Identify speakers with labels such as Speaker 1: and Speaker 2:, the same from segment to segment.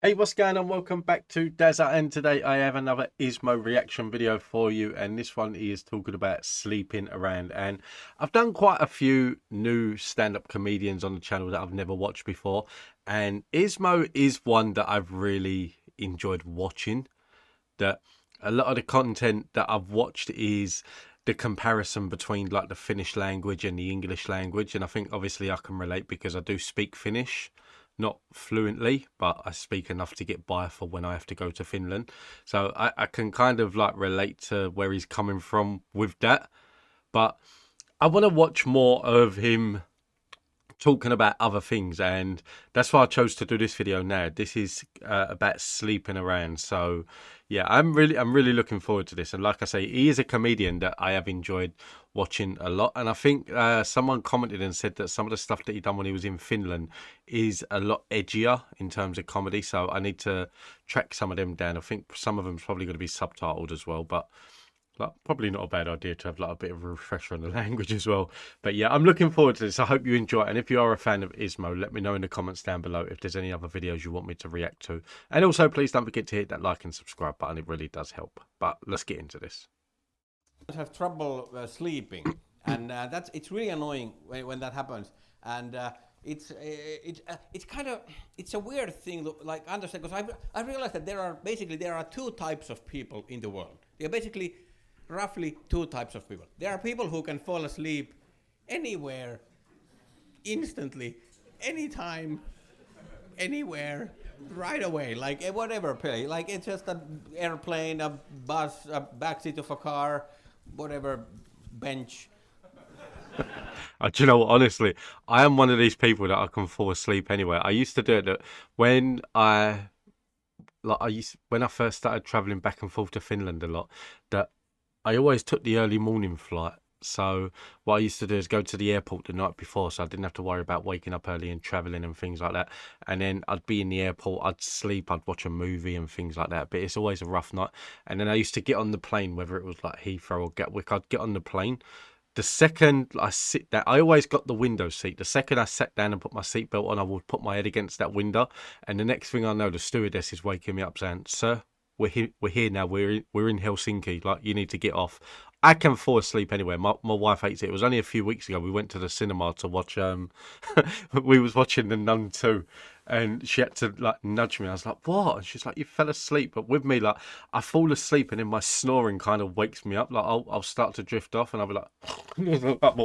Speaker 1: Hey, what's going on? Welcome back to Dazza, and today I have another ISMO reaction video for you, and this one is talking about sleeping around. And I've done quite a few new stand-up comedians on the channel that I've never watched before, and ISMO is one that I've really enjoyed watching. That a lot of the content that I've watched is the comparison between like the Finnish language and the English language, and I think obviously I can relate because I do speak Finnish, not fluently, but I speak enough to get by for when I have to go to Finland. So I can kind of like relate to where he's coming from with that. But I want to watch more of him talking about other things, and that's why I chose to do this video now. This is about sleeping around. So yeah, I'm really looking forward to this. And like I say, he is a comedian that I have enjoyed watching a lot. And I think someone commented and said that some of the stuff that he done when he was in Finland is a lot edgier in terms of comedy. So I need to track some of them down. I think some of them's probably going to be subtitled as well, but like, probably not a bad idea to have like a bit of a refresher on the language as well. But yeah, I'm looking forward to this. I hope you enjoy it. And if you are a fan of ISMO, let me know in the comments down below if there's any other videos you want me to react to. And also, please don't forget to hit that like and subscribe button. It really does help. But let's get into this.
Speaker 2: Have trouble sleeping, and it's really annoying when that happens. And it's kind of it's a weird thing. Like understand, because I realized that there are two types of people in the world. There are basically roughly two types of people. There are people who can fall asleep anywhere, instantly, anytime, anywhere, right away, like whatever play, like it's just an airplane, a bus, a backseat of a car, whatever, bench.
Speaker 1: Do you know what? Honestly, I am one of these people that I can fall asleep anywhere. I used to do it that when when I first started traveling back and forth to Finland a lot, that I always took the early morning flight. So what I used to do is go to the airport the night before, so I didn't have to worry about waking up early and traveling and things like that. And then I'd be in the airport, I'd sleep, I'd watch a movie and things like that. But it's always a rough night. And then I used to get on the plane, whether it was like Heathrow or Gatwick, I'd get on the plane. The second I sit down, I always got the window seat. The second I sat down and put my seatbelt on, I would put my head against that window. And the next thing I know, the stewardess is waking me up saying, "Sir, we're here now. We're in Helsinki. Like, you need to get off." I can fall asleep anywhere. My wife hates it. It was only a few weeks ago. We went to the cinema to watch. We was watching The Nun 2, and she had to like nudge me. I was like, "What?" And she's like, "You fell asleep." But with me, like, I fall asleep, and then my snoring kind of wakes me up. Like, I'll start to drift off, and I'll be like,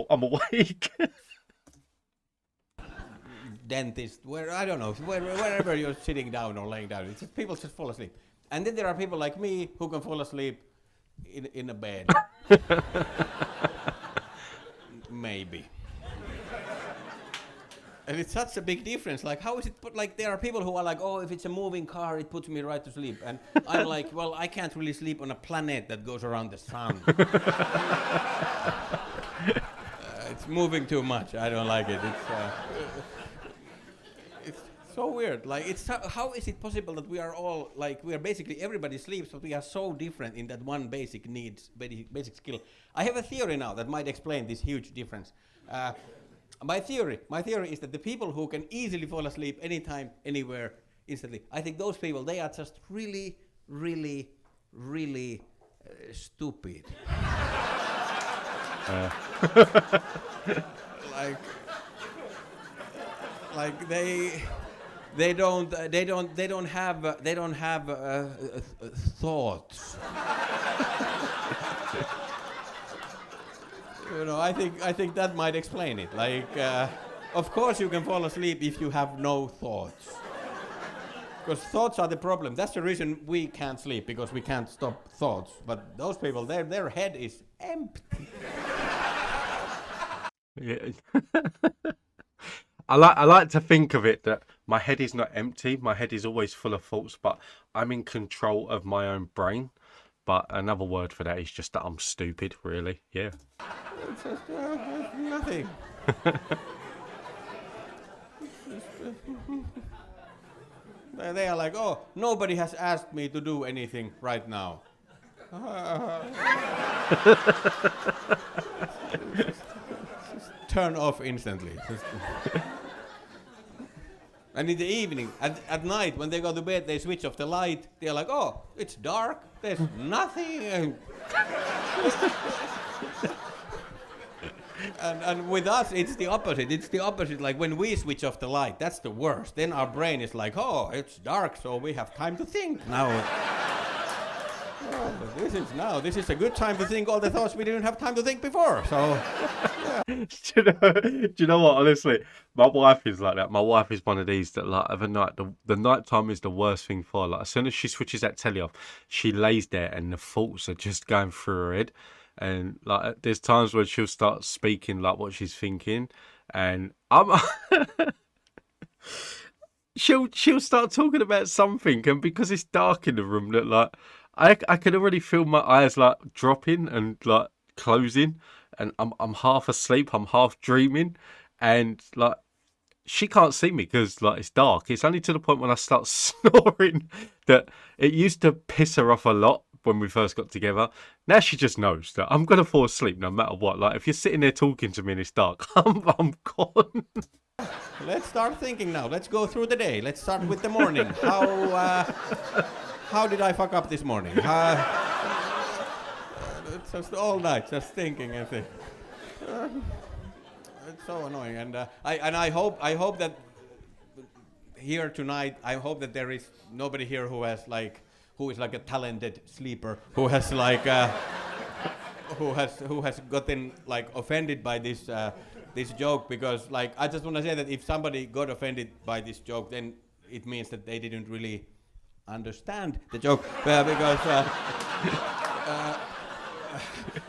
Speaker 1: "I'm awake."
Speaker 2: Dentist, where I don't know, wherever you're sitting down or laying down, it's just, people just fall asleep. And then there are people like me who can fall asleep in a bed. Maybe. And it's such a big difference. Like, how is it put? Like, there are people who are like, "Oh, if it's a moving car, it puts me right to sleep." And I'm like, well, I can't really sleep on a planet that goes around the sun. It's moving too much. I don't like it. It's so weird. Like, how is it possible that we are all like, we are basically, everybody sleeps, but we are so different in that one basic needs, basic skill. I have a theory now that might explain this huge difference. My theory is that the people who can easily fall asleep anytime, anywhere, instantly, I think those people, they are just really, really, really stupid. like, like they don't have thoughts. You know, I think that might explain it. Like, of course you can fall asleep if you have no thoughts. Because thoughts are the problem. That's the reason we can't sleep, because we can't stop thoughts. But those people, their head is empty.
Speaker 1: Yeah. I like to think of it that my head is not empty. My head is always full of thoughts, but I'm in control of my own brain. But another word for that is just that I'm stupid, really. Yeah.
Speaker 2: It's just nothing. They are like, "Oh, nobody has asked me to do anything right now." Just turn off instantly. And in the evening, at night, when they go to bed, they switch off the light. They're like, oh, it's dark. There's nothing. And with us, it's the opposite. It's the opposite. Like when we switch off the light, that's the worst. Then our brain is like, oh, it's dark, so we have time to think now. This is a good time to think all the thoughts we didn't have time to think before. So,
Speaker 1: Do you know what? Honestly, my wife is like that. My wife is one of these that, like, of a night, the night time is the worst thing for her. Like, as soon as she switches that telly off, she lays there and the thoughts are just going through her head. And like, there's times where she'll start speaking like what she's thinking, and she'll start talking about something, and because it's dark in the room, that like I can already feel my eyes like dropping and like closing, and I'm half asleep, I'm half dreaming, and like she can't see me because like it's dark. It's only to the point when I start snoring that it used to piss her off a lot when we first got together. Now she just knows that I'm gonna fall asleep no matter what. Like if you're sitting there talking to me and it's dark, I'm gone.
Speaker 2: let's start thinking now. Let's go through the day. Let's start with the morning. How did I fuck up this morning? It's just all night, just thinking and thinking. It's so annoying, and I hope that here tonight, I hope that there is nobody here who is like a talented sleeper, who has like who has gotten like offended by this this joke, because like I just want to say that if somebody got offended by this joke, then it means that they didn't really understand the joke,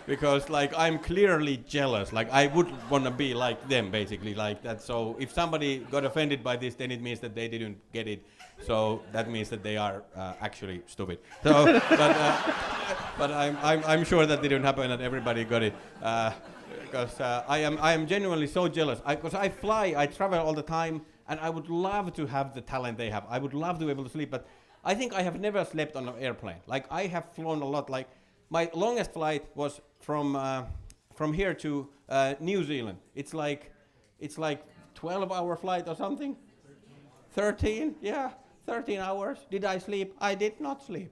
Speaker 2: because like I'm clearly jealous. Like I would want to be like them, basically, like that. So if somebody got offended by this, then it means that they didn't get it. So that means that they are actually stupid. So, but I'm sure that didn't happen and everybody got it. Because I am genuinely so jealous. Because I fly, I travel all the time, and I would love to have the talent they have. I would love to be able to sleep, but I think I have never slept on an airplane. Like I have flown a lot. Like my longest flight was from here to New Zealand. It's like 12-hour flight or something. 13, yeah, 13 hours. Did I sleep? I did not sleep.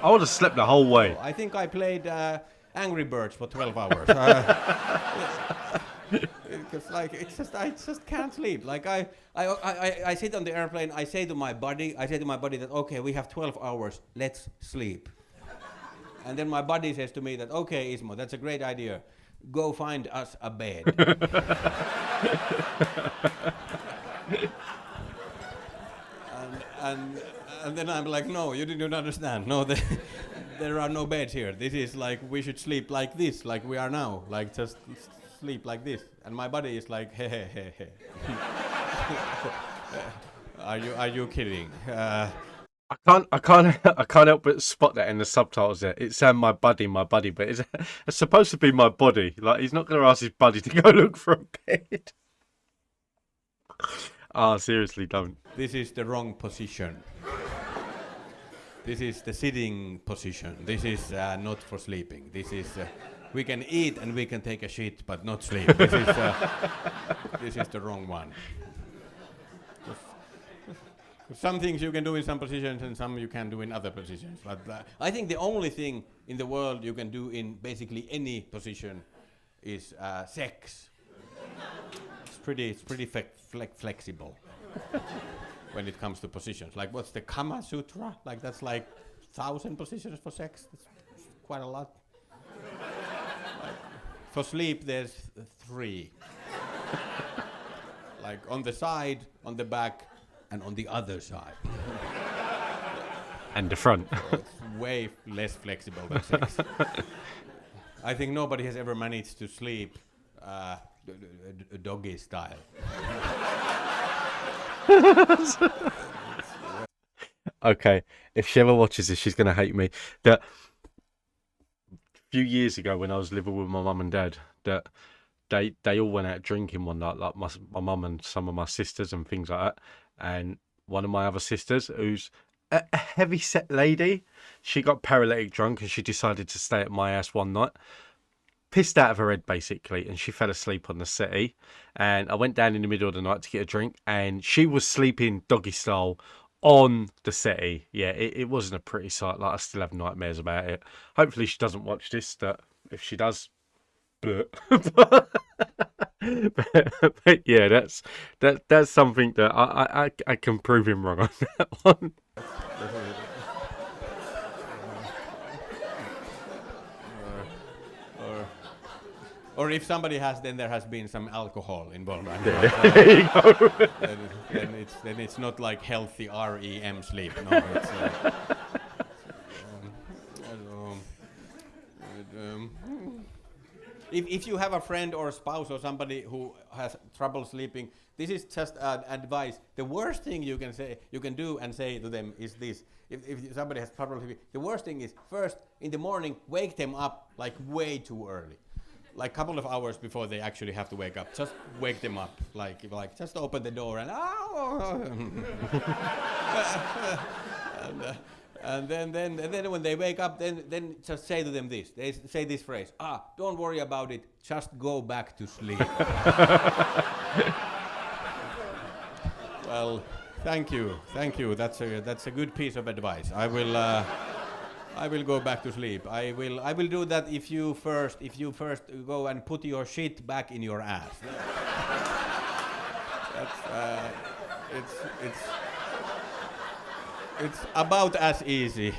Speaker 1: I would have slept the whole way.
Speaker 2: I think I played Angry Birds for 12 hours. Because like I just can't sleep. Like I sit on the airplane. I say to my buddy that okay, we have 12 hours. Let's sleep. And then my buddy says to me that okay, Ismo, that's a great idea. Go find us a bed. And then I'm like, no, you didn't understand. No, there are no beds here. This is like, we should sleep like this, like we are now. Like, just sleep like this. And my buddy is like, hey, hey, hey, hey. Are you kidding?
Speaker 1: I can't help but spot that in the subtitles there. It's saying my buddy, but it's supposed to be my body. Like he's not going to ask his buddy to go look for a bed. Ah, seriously, don't.
Speaker 2: This is the wrong position. This is the sitting position. This is not for sleeping. This is we can eat and we can take a shit, but not sleep. This is the wrong one. Some things you can do in some positions and some you can do in other positions. But I think the only thing in the world you can do in basically any position is sex. It's pretty flexible when it comes to positions. Like what's the Kama Sutra? Like that's like 1,000 positions for sex. That's quite a lot. Like, for sleep there's 3. Like on the side, on the back, and on the other side.
Speaker 1: And the front.
Speaker 2: So it's way less flexible than sex. I think nobody has ever managed to sleep doggy style.
Speaker 1: Okay, if she ever watches this, she's going to hate me. That a few years ago when I was living with my mum and dad, that they all went out drinking one night, like my mum and some of my sisters and things like that. And one of my other sisters, who's a heavy-set lady, she got paralytic drunk and she decided to stay at my house one night. pissed out of her head basically, and she fell asleep on the settee. And I went down in the middle of the night to get a drink, and she was sleeping doggy style on the settee. Yeah, it wasn't a pretty sight. Like, I still have nightmares about it. Hopefully she doesn't watch this. That if she does, but, but yeah, that's something that I can prove him wrong on that one.
Speaker 2: Or if somebody has, then there has been some alcohol involved.
Speaker 1: There you go.
Speaker 2: Then it's not like healthy REM sleep. No, it's. If you have a friend or a spouse or somebody who has trouble sleeping, this is just advice. The worst thing you can do and say to them is this: if somebody has trouble sleeping, the worst thing is first in the morning wake them up like way too early. Like a couple of hours before they actually have to wake up, just wake them up. Like just open the door and and then when they wake up, then just say to them this. They say this phrase: don't worry about it. Just go back to sleep. Well, thank you. That's a good piece of advice. I will go back to sleep. I will do that if you first go and put your shit back in your ass. It's about as easy.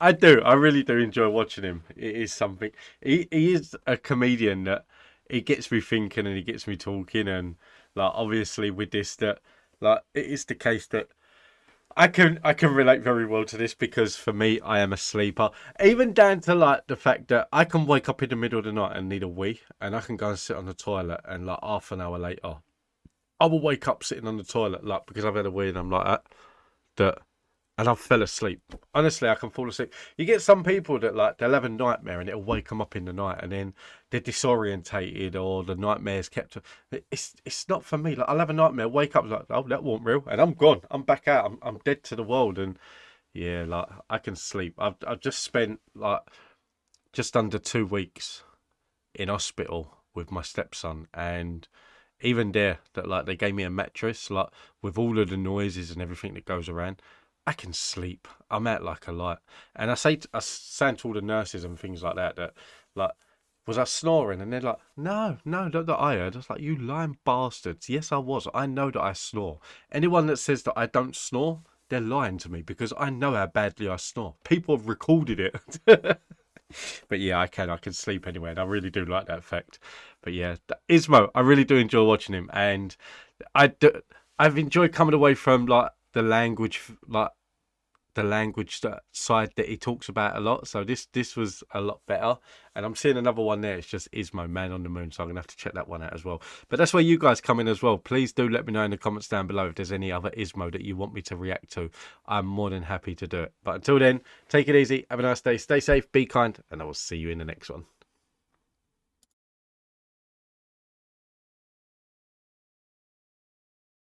Speaker 1: I really do enjoy watching him. It is something. He is a comedian that he gets me thinking and he gets me talking, and like obviously with this that like it is the case that I can relate very well to this, because for me, I am a sleeper. Even down to like the fact that I can wake up in the middle of the night and need a wee, and I can go and sit on the toilet, and like half an hour later, I will wake up sitting on the toilet, like because I've had a wee and I'm like that, and I fell asleep. Honestly, I can fall asleep. You get some people that like they'll have a nightmare and it'll wake them up in the night, and then they're disorientated or the nightmare's kept. It's not for me. Like, I'll have a nightmare, wake up like, oh, that wasn't real, and I'm gone. I'm back out. I'm dead to the world, and yeah, like I can sleep. I've just spent like just under 2 weeks in hospital with my stepson, and even there, that like they gave me a mattress, like with all of the noises and everything that goes around. I can sleep. I'm out like a light. And I say to all the nurses and things like that like, was I snoring? And they're like, no, not that I heard. I was like, you lying bastards. Yes, I was. I know that I snore. Anyone that says that I don't snore, they're lying to me, because I know how badly I snore. People have recorded it. But yeah, I can sleep anyway, and I really do like that fact. But yeah, ISMO, I really do enjoy watching him, and I've enjoyed coming away from like the language side that he talks about a lot. So this was a lot better, and I'm seeing another one there. It's just ISMO, Man on the Moon, so I'm gonna have to check that one out as well. But that's where you guys come in as well. Please do let me know in the comments down below if there's any other ISMO that you want me to react to. I'm more than happy to do it. But until then, take it easy, have a nice day, stay safe, be kind, and I will see you in the next one.